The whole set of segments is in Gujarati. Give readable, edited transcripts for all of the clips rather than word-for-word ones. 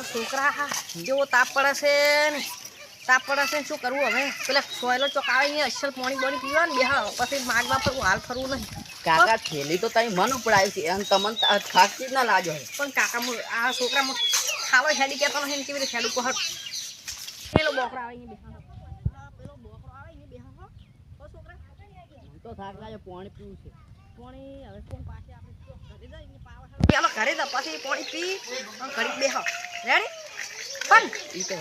છોકરા હા જેવો તાપ પડે છે ને શું કરવું હવે પેલા સોયલો ચોકાવે અહીંયા અસલ પાણી બોણી પીવા ને બેહા પછી માગવા ફરવું હાલ ફરવું નહીં કાકા થેલી તો તઈ મન ઉપડાય છે અને તમને ખાસી ના લાજો પણ કાકા આ છોકરા ખાલો હેડી કહેતો નથી કેવી રીતે હેડું કહટ પેલો બોકરો આવે અહીંયા બેહા પેલો બોકરો આવે અહીંયા બેહા હો છોકરા તો થાક લાગે પાણી પીવું છે પાણી હવે કોણ પાસે આપણે ઘરે જઈને પાવા પેલો ઘરે જા પછી પાણી પી ઘડી બેહો રેડી પણ ઈ તો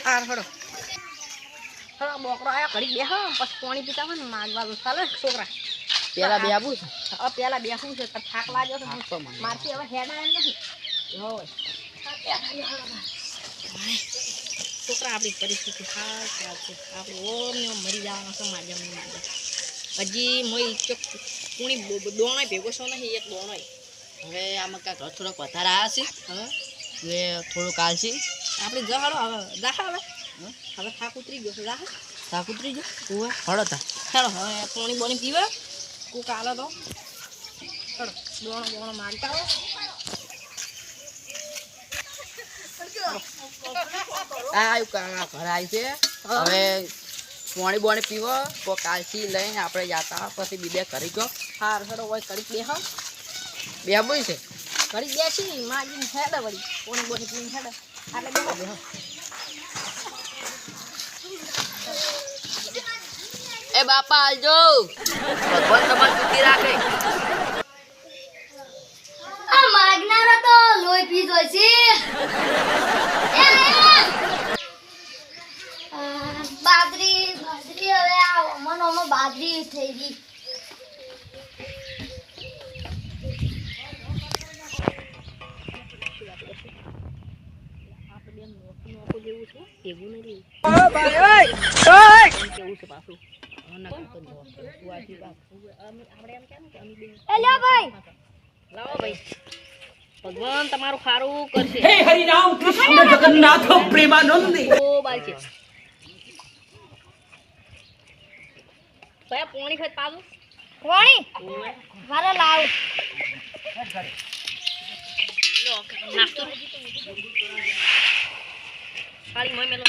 આ હડો હડો બોકરો આયા ઘડી બેહો પછી પાણી પીતા હોય ને માગવા ચાલે છોકરા પેલા બે આબુ છે હવે પેલા બેસું છે થાક લાગ્યો તો મારથી હવે હેડા એમ નથી હોય છોકરા આપણી પરિસ્થિતિ હા ખરાબ છે આપણે ઓમ ને ઓમ મરી જવાના છે માજમ હજી મોઈ ચોક કુણી દોણો ભેગો છો નહીં એક દોણો હવે આમાં કાંક થોડોક વધારે આવ્યા છે હવે થોડુંક આલસી આપણે જહાડો હવે જાહા હવે થાક ઉતરી ગયો છે જાહા થાક ઉતરી ગયો હળો તા ચાલો હવે પાણી બોણી પીવા કુક આલો તો ચલો દોણો મારતા હો આયુ કાકા ઘર આવી છે હવે પાણી બોણી પીવો કો કાલસી લઈને આપણે જાતા પછી બીજે કરી ગયો હાર હડો હોય કરી બેહો બે બોઈ છે કરી બેસી માજીને હેડે વળી પાણી બોણી પીને હેડે એટલે બેહો એ બાપા આલજો ભગવાન તમારી સુખી રાખે આ માગનારો તો લોહી પી જોય છે બાદરી હવે આ મનો બાદરી થઈ ગઈ એવું નહીં કેવું છે પાછું લાવો ભાઈ ભગવાન તમારું સારું કરશે હે હરિ રામ કૃષ્ણ જગન્નાથ પ્રેમાનંદ ઓ બાલ છે ભાઈ પોણી ખાત પાછું કોણી મારે લાવ નાસ્તો ખાલી મોય મેલો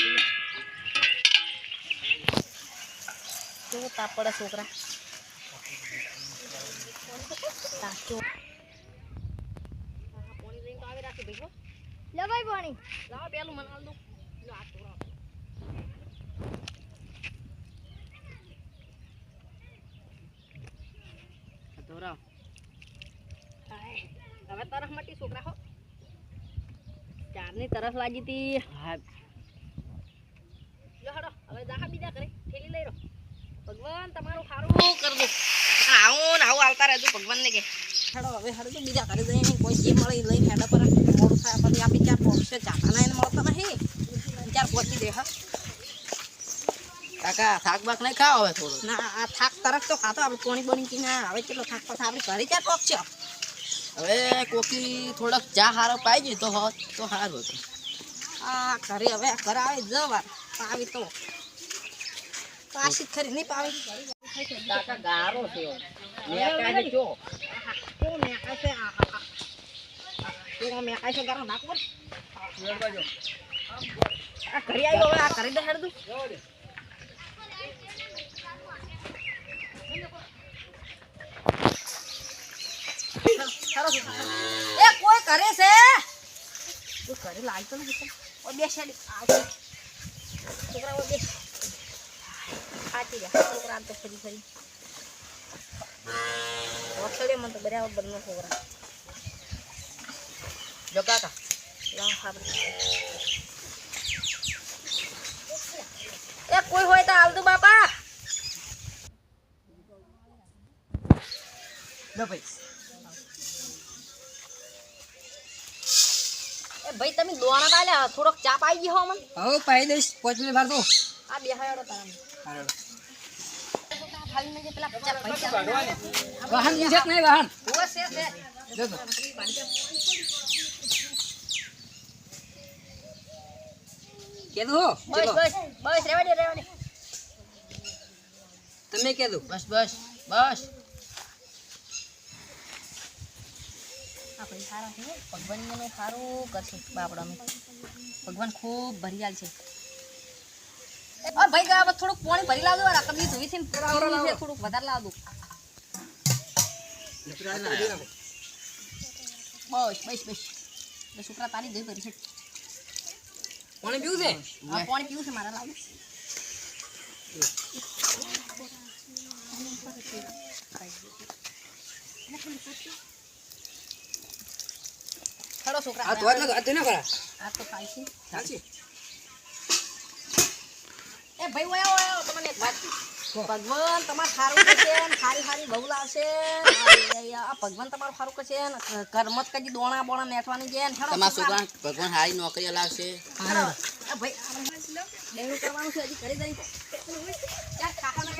કેવો તાપ પડે છોકરા પાણી લઈને તો આવી રાખી ભાઈ લે ભાઈ પાણી લાવો પેલું મને હાલ દઉં લો આ તોરા તોરા હવે તરફ મટી છોકરા હો ચારની તરફ લાગી હતી હા લો હડો હવે જાહા બીજા કરે થેલી લઈ રહો ભગવાન તમારું સારું કર દો આવું આવતા રહેજો ભગવાનને કે હેડો હવે હેડો બીજા ઘરે જઈને કોઈ જે મળે લઈને હેડા પર મોડું થાય પછી આપણે ચાર પહોંચશે ચાના એને મળતા નહીં ચાર પહોંચી દે હા કાકા થાક બાક નહીં ખાવ હવે થોડું ના આ થાક તરફ તો ખાતો આપણે પાણી બની કે ના હવે કેટલો થાક પછી આપણે ઘરે ચાર પહોંચશે હવે કોકી થોડોક ચા હારો પાઈ ગઈ તો હોત તો સારું હતું આ ઘરે હવે ઘરે આવે જવા પાવી તો પાછી ખરી નહીં પાવી કાકા ગારો છે મેકા જો કેવું મેકાય છે કેવું મેકાય છે ગારો નાખો આ ઘરે આવ્યો હવે આ ઘરે દે હેડ દઉં એ કોઈ કરે છે તું ઘરે લાગતો નથી ઓ બેસ છોકરા ઓ બેસ આતી રહ્યા છોકરા આમ તો ફરી વસડે મને તો બરાબર બનનો છોકરા જો કાકા લાવ ખાબર એ કોઈ હોય તો હાલ દો બાપા જો ભાઈ એ ભાઈ તમે દોણા કાલ્યા થોડોક ચા પાઈ ગયો હો મને હવે પાઈ દઈશ 5 મિનિટ વાર તો આ બેહાડો તારા ખાલી નજે પેલા ચા પૈસા વાહન છે કે નહીં વાહન ઓ છે જો તો કેદો બસ બસ બસ રેવા દે તમે કેદો બસ બસ બસ આપણે સારા છે ભગવાન મને સારું કરશે બાપડા અમે ભગવાન ખૂબ ભરિયાલ છે. ઓ ભાઈ ગા થોડુંક પાણી ભરી લાવજો આ કબલી ધોઈ છે થોડુંક વધારે લાવ દો. બસ છોકરા તારી ગઈ ભરી છે. પાણી પીવું છે? હા પાણી પીવું છે મારે લાવું. ખડો છોકરા આ તો આટલો ના કરા. આ તો ખાય છે. ચાલશે. એ ભાઈ ઓયો તમને એક વાત ભગવાન તમારું સારું કરશે ને સારી બહુ લાવશે. આ ભગવાન તમારું સારું કરશે ને કર્મત કદી દોણા બોણા મેઠવાની છે ને તમારા છોકરા ભગવાન સારી નોકરી લાવશે. ભાઈ દેણું કરવાનું છે હજી કરી દઈ ક્યાં ખાખા ના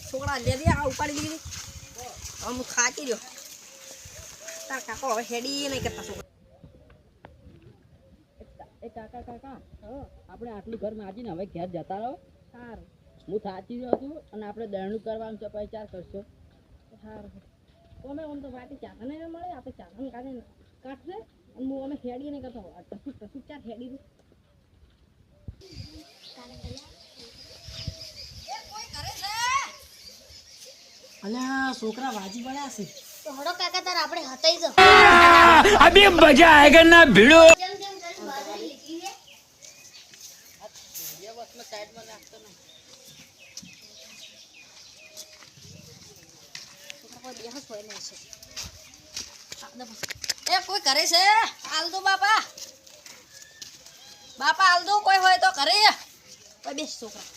છોકરા લે દે આ ઉપાડી દીધી હું ખાતી રહ્યો. તાર કાકો હવે હેડી નહીં કરતા છોકરા. એ કાકા આપણે આટલું ઘર માજીને હવે ઘેર જતા રહો. સારું હું થાચી રહ્યો છું અને આપણે દળનું કરવાનું છે પછી ચાર કરશો. સારું તો અમે આમ તો વાટી ચાખા નહીં મળે આપણે ચાખાને કાઢશે અને હું અમે હેડી નહીં કરતો કશું ચાર હેડી દઉં. અલ્યા છોકરા વાજી પડ્યા છે. તો હડો કાકા તાર આપણે હતાઈ જો अभी मजा आएगा ना भिड़ो. જેમ જેમ કરી બાજરી લીધી છે સાઈડમાં નાખતો નહીં. એ કોઈ કરે છે હાલ દો બાપા હાલ દો કોઈ હોય તો કરે કોઈ બેસ છોકરા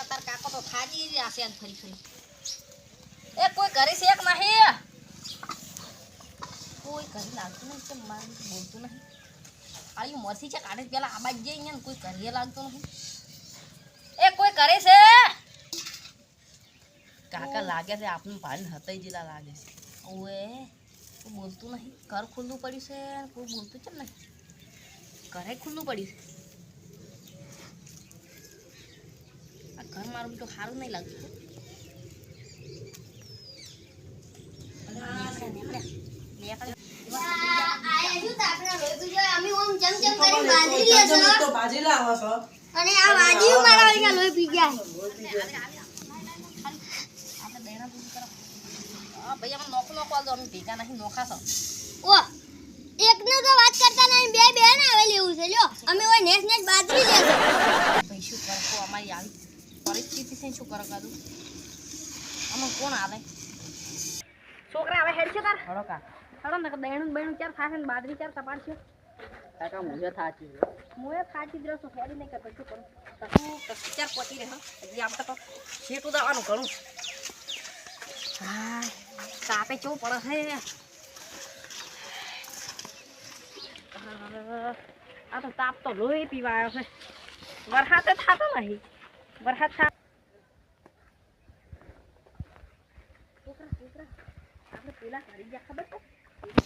તાર કાકો તો ખાજી રહ્યા છે ફરી એ કોઈ કરે છે એક નહીં કોઈ કરી લાગતું નહીં કે મારું બોલતું નહીં ખાલી મરસી છે કાઢે પેલા આબાજ જઈ અહીંયા કોઈ કરીએ લાગતું નહીં એ કોઈ કરે છે કાકા લાગે છે આપણું ભાઈને હતાઈ જેલા લાગે છે. ઓએ કોઈ બોલતું નહીં ઘર ખુલ્લું પડ્યું છે કોઈ બોલતું છે નહીં ઘરે ખુલ્લું પડ્યું છે આ ઘર મારું તો સારું નહીં લાગતું આયા શું તો આપણે રોઈ પીજો અમે ઓમ જેમ જેમ કરી બાજરી લે તમે છે તો બાજી લાવો છો. અને આ વાજી મારા વાળા લોહી પી ગયા છે. આપણે દૈણા દૂધ કરો હા ભાઈ અમે નોખો આલો અમે ભેગા નહીં નોખા છો ઓ એકને તો વાત કરતા નહીં બે બે ને આવે લેવું છે લ્યો અમે ઓય નેસ નેસ બાજરી લે છે ભાઈ શું કરો અમારી આવી પરિસ્થિતિ છે શું કરો કાદું અમે કોણ આવે છોકરા હવે હેડ છે તાર હળો કાકા. હડો ને દૈણું બૈણું ચાર થાશે ને બાદરી ચાર તપાડશે કાકા મુજે થાચી રહ્યો. મોએ ખાતી જ રહ્યો છું હેડી નહીં કરતો શું કરું કશું ચાર પહોંચી રહે હજી આપણે તો શેટું દવાનું ઘણું હા તાપે કેવું પડે છે આ તો તાપ તો લોહી પીવા આવ્યો છે વરસાદ થતો નહીં વરસાદ થા છોકરા આપણે પેલા કરી ગયા ખબર તો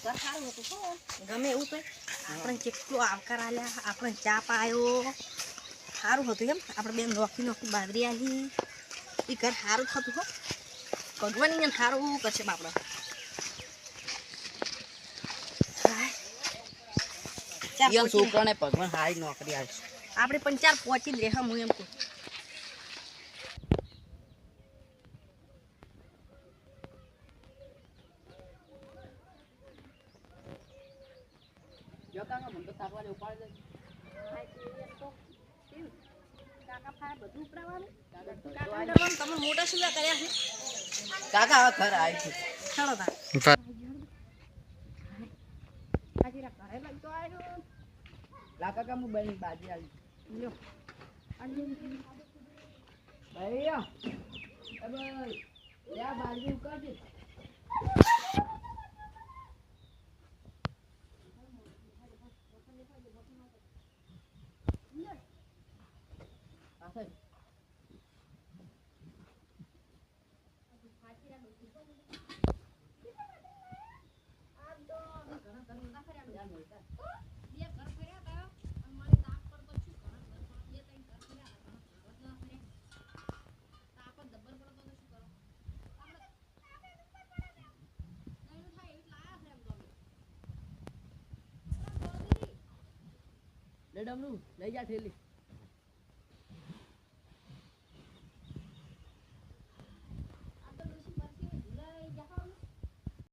ઘર સારું હતું શું ગમે એવું તો આપણે કેટલો આવકાર આલ્યા આપણે ચા પાયો સારું હતું એમ આપણે બેન નોખી બાદરી આવી એ ઘર સારું થતું હો ભગવાન એને સારું કરશે બાપડો યમ છોકરાને ભગવાન સારી નોકરી આપશે. આપણે પણ ચાર પહોંચી જ રહે હું એમ કહું જો કાકા મને તો થાકવા દે ઉપાડી દે. કાકા ફાય બધું ઉપડાવવાનું તમે મોટા શું કર્યા છે કાકા હવે ઘર આવી છે. ચાલો તાર હાજી રા ઘરે લઈ તો આવ્યો લા કાકા હું બની બાજી આવી. લ્યો ભાઈ એ ભાઈ લ્યા બાજી ઉકાળજે. પાછળ. ડમનું લઈ જા થેલી